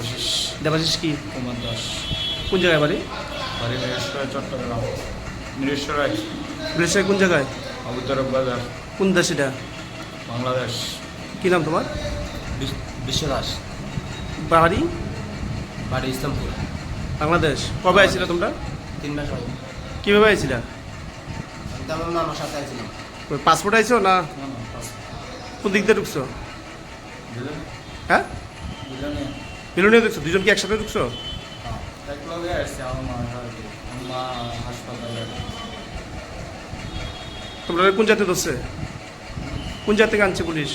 দেবাশিস। দেবাশিস কি? কুমার দাস। কোন জায়গায় বাড়ি? বাড়ি মিরেশ্বরায়, চট্টগ্রাম। মিরেশ্বরায়। বিলেশ্বরায় কোন জায়গায়? আবুতরফ বাজার, কোন দেশ এটা? বাংলাদেশ। কি নাম তোমার? বিশ্বদাস। বাড়ি? বাড়ি ইসলামপুর। বাংলাদেশ। কবে আইছিলে তোমরা? 3 মাস হয়। কীভাবে আইছিলা? আমি তো আমার মামার সাথে আইছিলাম। পাসপোর্ট আইছো না কোন দিক দিয়ে ঢুকছো? হ্যাঁ, মিলনীয় ঢুকছো? দুজন কি একসাথে ঢুকছো? একলগে আসছে আমার মা হাসপাতালে। তোমরা কোন জাতি ধরছে? কোন জাতি থেকে আনছে পুলিশ?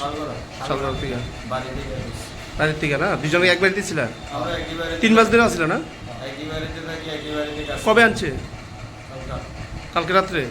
সালগড় থেকে। বাড়ি থেকে আসছে। বাড়ির থেকে না? দুজনে এক বাড়িতে ছিল? আমরা একই বাড়িতে 3 মাস ধরে আসছিল না? একই বাড়িতে থাকি, একই বাড়িতে কাজ কবে আনছে? করি। কালকে রাত্রে?